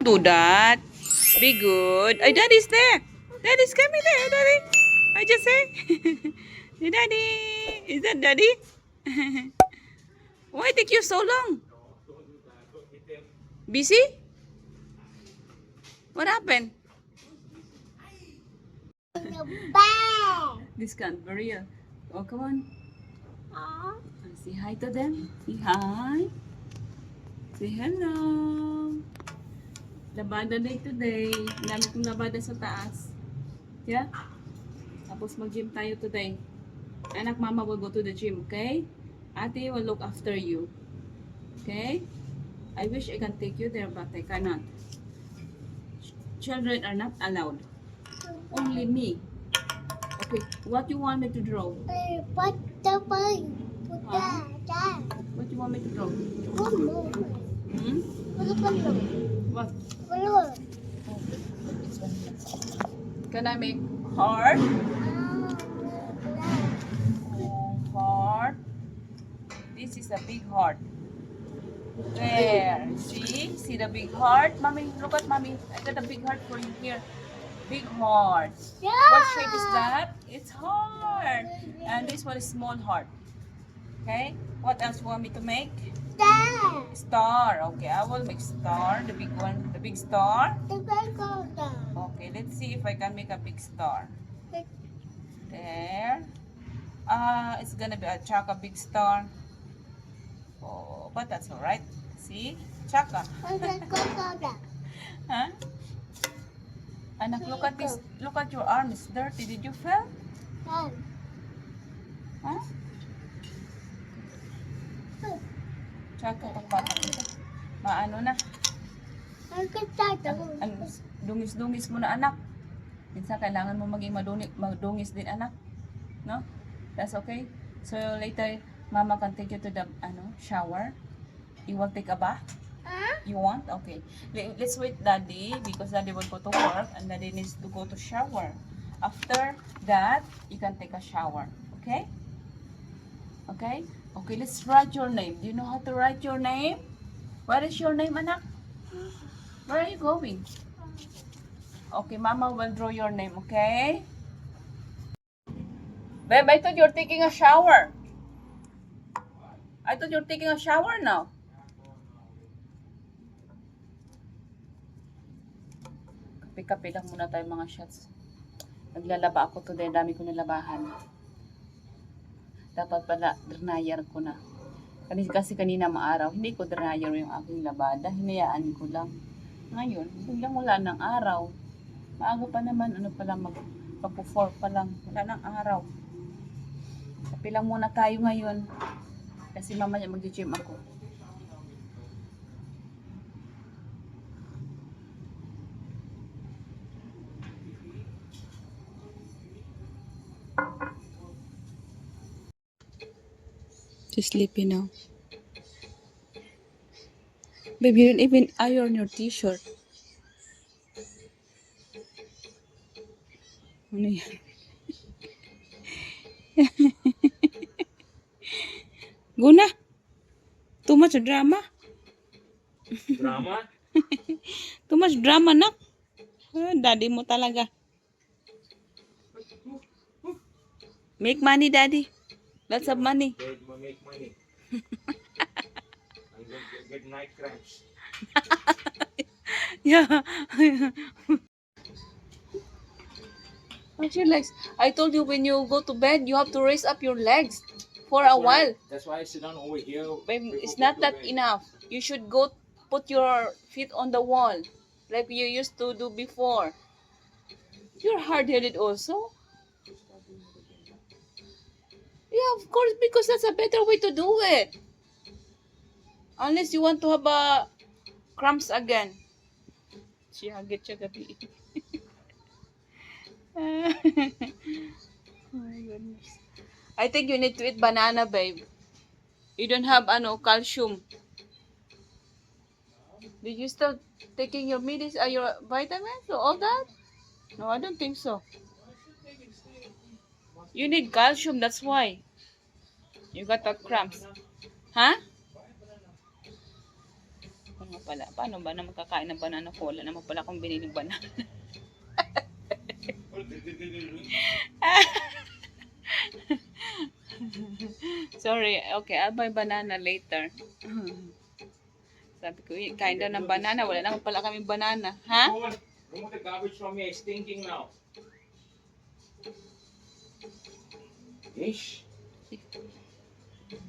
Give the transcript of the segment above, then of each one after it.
do that. Be good. Ay, Daddy's there. Daddy's coming there, Daddy. I just say. Hey, Daddy. Is that Daddy? Why take you so long? Busy? What happened? This can't be real. Oh, come on. Say hi to them. Say hi. Say hello. Labada day today. Dami kong labada sa taas. Yeah? Tapos mag-gym tayo today. Anak, mama will go to the gym, okay? Ate will look after you. Okay? I wish I can take you there, but I cannot. Children are not allowed. Only me. Okay, what you want me to draw? Huh? What you want me to draw? Hmm? What? Can I make heart? Heart. This is a big heart. There. See? See the big heart? Mommy, look at mommy. I got a big heart for you here. Big heart. Yeah. What shape is that? It's heart. And this one is small heart. Okay? What else you want me to make? Star. Okay, I will make star. The big one. The big star. Okay, let's see if I can make a big star. There. It's gonna be a Chaka big star. Oh, but that's alright. See? Chaka. Huh? Anak, look at this. Look at your arm. It's dirty. Did you fell? Huh? Chaka, pagpata kita. Maano na. Dungis-dungis mo na, anak. Minsan kailangan mo maging madungis din, anak. No? That's okay? So later, mama can take you to the shower. You will take a bath? You want? Okay. Let's wait daddy because daddy will go to work and daddy needs to go to shower. After that, you can take a shower. Okay? Okay? Okay, let's write your name. Do you know how to write your name? What is your name, anak? Where are you going? Okay, mama will draw your name, okay? Babe, I thought you're taking a shower. I thought you're taking a shower now. Kape-kape lang muna tayo mga shots. Naglalaba ako today. Dami ko nalabahan. Dapat pala, dryer ko na. Kasi kanina maaraw, hindi ko dryer yung aking labada. Hinayaan ko lang. Ngayon, biglang wala ng araw. Maaga pa naman, pa lang, magpo-4 pa lang. Wala ng araw. Kape lang muna tayo ngayon. Kasi mamaya mag-gym ako. She's sleepy now. Baby, you don't even iron your t-shirt. Ano yan? Go na. Too much drama. Drama? Too much drama, nak. Daddy mo talaga. Make money, daddy. Lots of money. They will make money. I'm going to get night cramps. Yeah. Watch your legs. I told you when you go to bed, you have to raise up your legs for a while. That's why I sit down over here. Babe, it's not that enough. You should go put your feet on the wall like you used to do before. You're hard-headed also. Yeah, of course, because that's a better way to do it. Unless you want to have a cramps again. Siya, get siya gabi. Oh my goodness. I think you need to eat banana, babe. You don't have calcium. Did you start taking your your vitamins or all that? No, I don't think so. You need calcium, that's why. You got the cramps. Huh? nga pala. Paano ba na makakain ng banana ko? Wala naman pala akong biniling banana. Sorry. Okay, I'll buy banana later. Sabi ko, kain daw ng banana. Wala naman pala kaming banana. Ha? Remove the garbage from here. It's stinking now. Ish.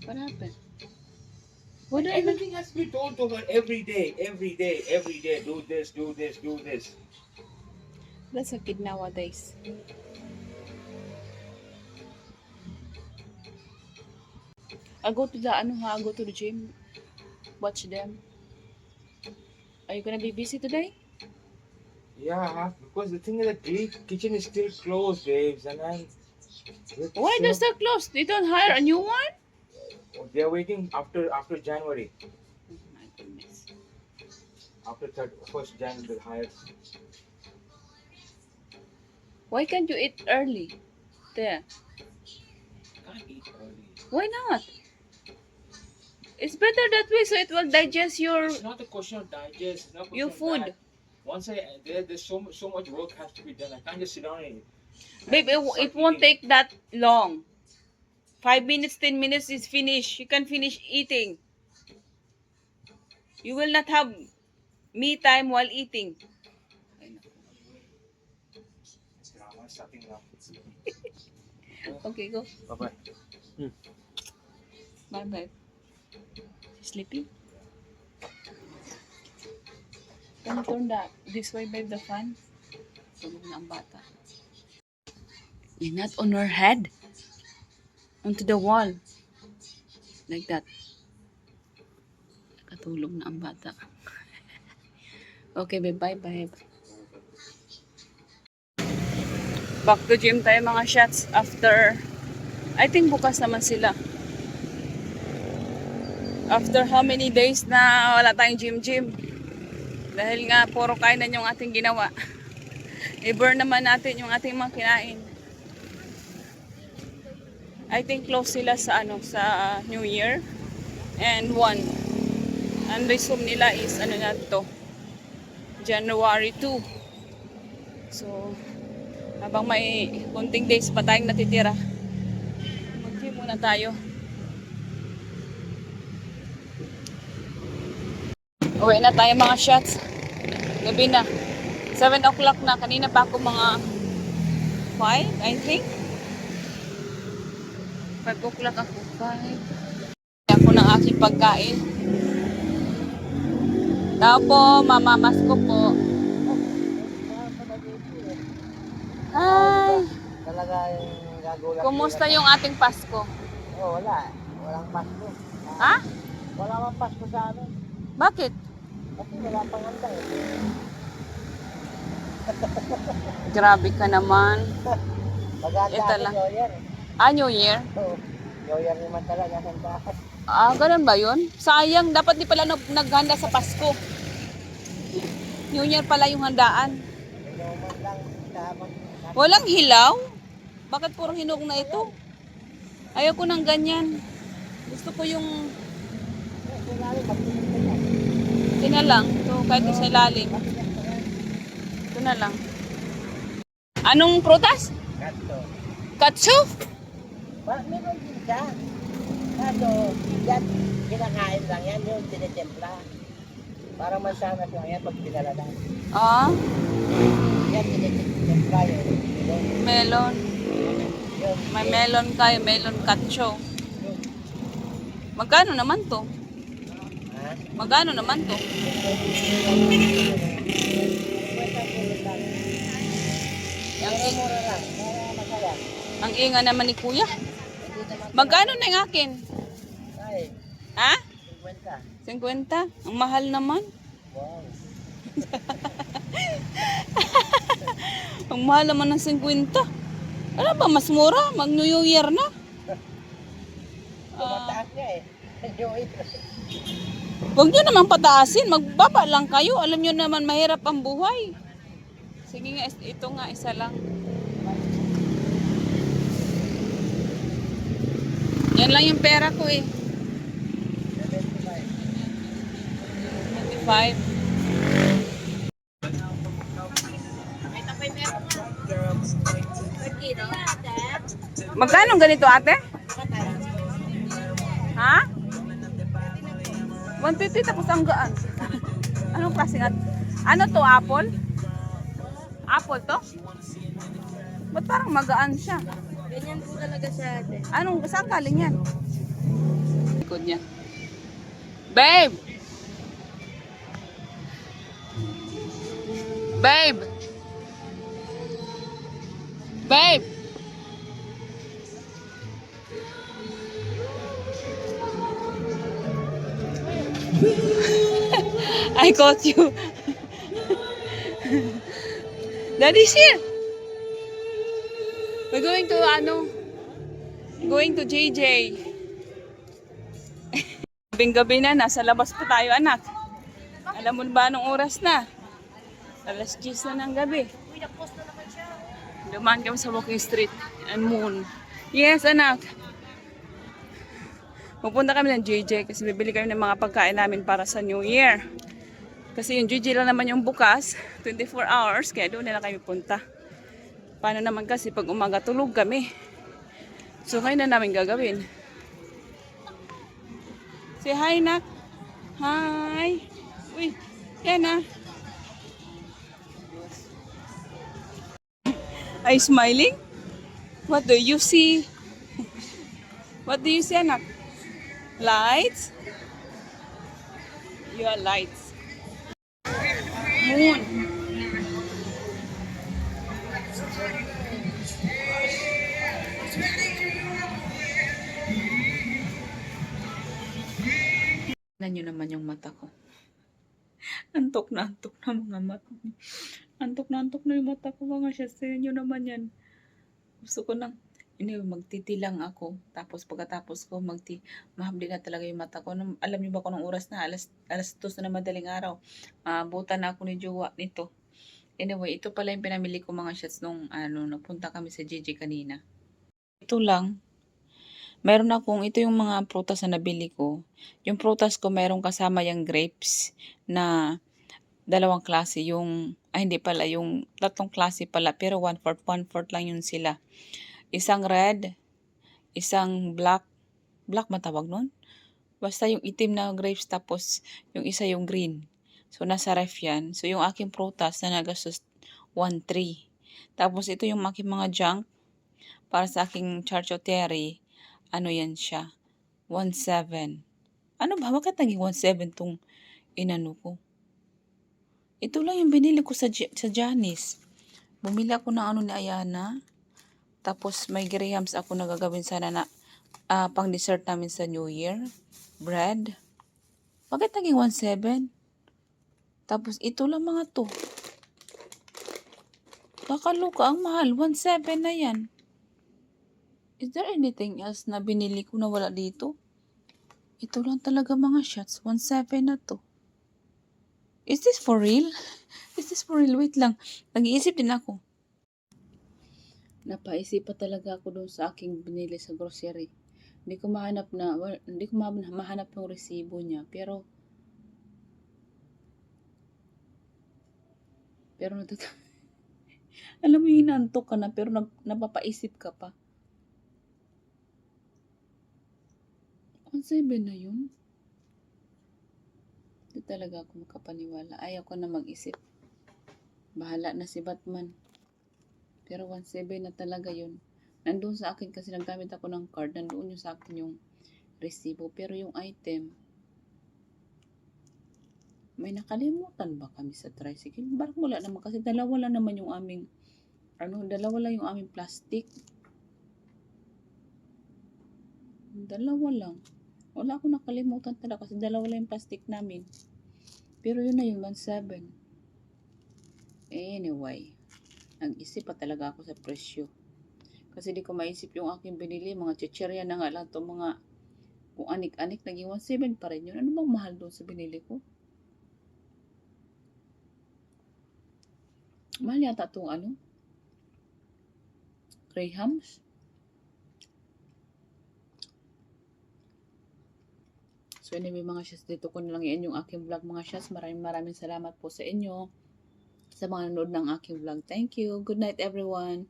What happened? What do I do? Everything has to be told to her every day, every day, every day. Do this, do this, do this. That's a kid nowadays. I'll go to the, I'll go to the gym. Watch them. Are you gonna be busy today? Yeah, because the thing is the kitchen is still closed, babes, and then Why they're so close? They don't hire a new one? they're waiting after January. Oh my goodness. After 1st January they'll hire. Why can't you eat early? There. Can't eat early. Why not? It's better that way so it will digest your It's not a question of digest. It's not a your question of food. that. Once there's so much work has to be done. I can't just sit down and Babe, it won't take that long. 5 minutes, 10 minutes is finished. You can finish eating. You will not have me time while eating. drama starting now. Okay, go. Bye-bye. Bye bye. Sleepy? Can you turn that this way, babe, the fan? Tulog na ang bata. Not on her head. Onto the wall. Like that. Nakatulog na ang bata. Okay, babe. Bye, babe. Back to gym tayo mga shots after, I think bukas naman sila. After how many days na wala tayong gym. Dahil nga puro kainan yung ating ginawa. I-burn naman natin yung ating mga kinain. I think close sila sa sa New Year. And ang resume nila is na to, January 2. So habang may konting days pa tayong natitira, mag-gym muna tayo. Uwi na tayo mga shots. Gabi na. 7 o'clock na. Kanina pa ako mga 5, I think. 5 o'clock ako. 5. Ako ng aking pagkain. Tao po, mamamas ko po. Hi! Talaga yung gagulat. Kumusta yung ating Pasko? Oh, wala. Walang Pasko. Ha? Wala mang Pasko sa amin. Bakit? Kasi wala pang handa eh. Grabe ka naman. Maganda Ito ako lang. New Year. New Year? Oo. New Year naman talaga handa. Ganun ba yun? Sayang, dapat di pala naghanda sa Pasko. New Year pala yung handaan. Inuman lang sabang. Walang hilaw? Bakit puro hinog na ito? Ayoko ng ganyan. Gusto ko yung ito na lang. Ito, kahit isa ilalim. Ito na lang. Anong prutas? Kato. Katsu? Meron din siya. Kaso, yan, kinakain lang yan, yung tinitempla. Para masanas lang yan pag pinalalan. Ah, Yan, tinitempla yun. melon. Yun. May melon kayo, melon katsu. Magkano naman to? Ha? Magkano naman to? Mura lang. Para masaya. Ang inga naman ni kuya. Magkano na yung akin? Ay, Ha? 50. 50? Ang mahal naman. Wow. Ang mahal naman ng 50. Ano ba, mas mura? Mag New Year na. Tumataas niya eh. New Year. Huwag nyo naman pataasin. Magbaba lang kayo. Alam nyo naman mahirap ang buhay. Sige nga, ito nga, isa lang. Yan lang yung pera ko eh. 75. 25 5. Magkano ganito ate? Ha? 150 tapos ang gaan. Anong klaseng at? Ano to, apple? Apple to? Ba't parang magaan siya? Ganyan po talaga siya ate. Anong, saan galing yan? Likod niya. Babe! Babe! Babe! I caught you. Daddy's here. We're going to going to JJ. Gabing-gabi na, nasa labas pa tayo anak. Alam mo ba anong oras na? Alas 10 na ng gabi. Dumaan kami sa walking street and moon. Yes anak. Pupunta kami ng JJ kasi bibili kami ng mga pagkain namin para sa New Year. Kasi yung JJ lang naman yung bukas, 24 hours, kaya doon na kami punta. Paano naman kasi pag umaga tulog kami. So kaya na namin gagawin. Say hi nak. Hi. Uy, yan na. Are you smiling? What do you see? What do you see anak? Lights? You are lights. Moon. Tignan nyo naman yung mata ko. Antok na mga mata. Antok na yung mata ko mga siya. Tignan nyo naman yan. Gusto ko nang magtitilang ako. Tapos pagkatapos ko mahabli na talaga yung mata ko. Alam niyo ba kung anong oras na? Alas 2 na madaling araw. Buta na ako ni Jowa nito. Anyway, ito pala yung pinamili ko mga shots nung napunta kami sa JJ kanina. Ito lang. Meron akong, ito yung mga prutas na nabili ko. Yung prutas ko meron kasama yung grapes na dalawang klase. Hindi pala, yung tatlong klase pala. Pero 1/4 lang yun sila. Isang red, isang black. Black matawag nun? Basta yung itim na grapes tapos yung isa yung green. So nasa ref yan. So yung aking prutas na nagastos 1/3. Tapos ito yung aking mga junk para sa aking charcuterie. Ano yan siya? 1/7. Ano ba? Bakit naging 1/7 tong inano ko? Ito lang yung binili ko sa Janice. Bumili ako ng ni Ayana. Tapos may grahams ako na gagawin sana na pang dessert namin sa New Year. Bread. Bakit naging 1/7? Tapos ito lang mga to. Kakaluka, ang mahal. 1/7 na yan. Is there anything else na binili ko na wala dito? Ito lang talaga mga shots. 1/7 na to. Is this for real? Is this for real? Wait lang. Nag-iisip din ako. Napaisip pa talaga ako doon sa aking binili sa grocery. Hindi ko mahanap yung resibo niya. Pero alam mo yung hinantok ka na pero napapaisip ka pa. 1/7 na yun? Hindi talaga ako makapaniwala. Ayaw ko na mag-isip. Bahala na si Batman. Pero 1/7 na talaga yun. Nandun sa akin kasi naggamit ako ng card. Nandun yung sa akin yung resibo. Pero yung item, may nakalimutan ba kami sa tricycle? Parang wala naman kasi dalawa lang naman yung aming plastic. Dalawa lang. Wala akong nakalimutan talaga kasi dalawa lang yung plastic namin. Pero yun na yung 1/7. Anyway, nag-isip pa talaga ako sa presyo. Kasi di ko maisip yung aking binili. Mga chichirya na nga lang. Mga kung anik-anik, naging 1/7 pa rin yun. Ano bang mahal doon sa binili ko? Mahal yata itong grahams. So anyway mga syas, dito ko na lang i-end yung aking vlog mga syas. Maraming salamat po sa inyo sa mga nanonood ng aking vlog. Thank you. Good night everyone.